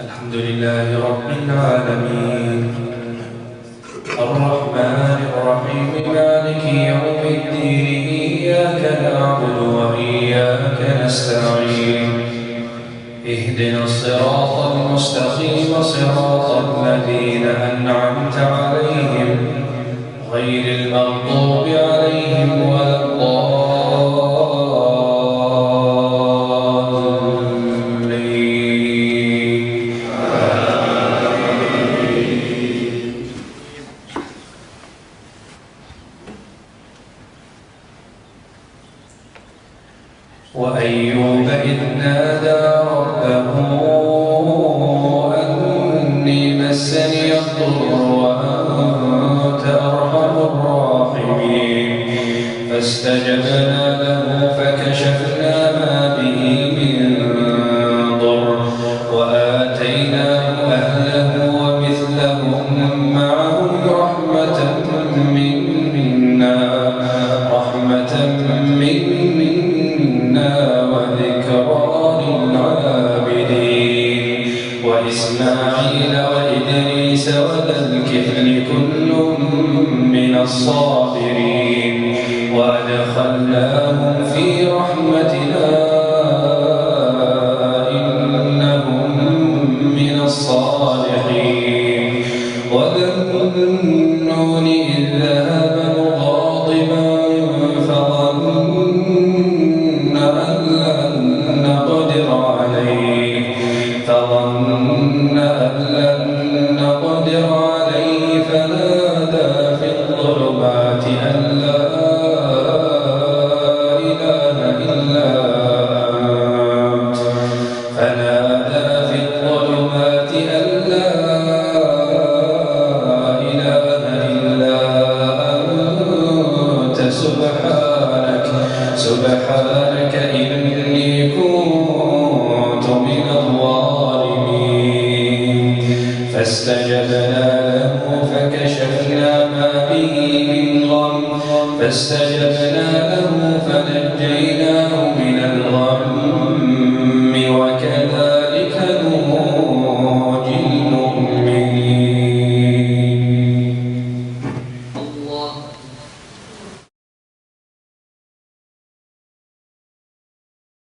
الحمد لله رب العالمين الرحمن الرحيم مالك يوم الدين إياك نعبد وإياك نستعين اهدنا الصراط المستقيم صراط الذين أنعمت عليهم غير المغضوب عليهم ولا وأيوب إذ نادى ربه أني مسني الضر وأنت أرحم الراحمين فاستجبنا له فكشفنا ما به من ضر وآتيناه أهله ومثلهم معهم رحمة منا وذكرى للعابدين وإسماعيل وإدريس وذا الكفل كل من الصابرين وأدخلناهم في رحمتنا إنهم من الصالحين وذا النون إذ ذهب مغاضبا فظن أن لن نقدر عليه فنادى في الظلمات أن لا إله إلا أنت سبحانك إني كنت من الظالمين فاستجبنا له فكشفنا ما به من غم فنجيناه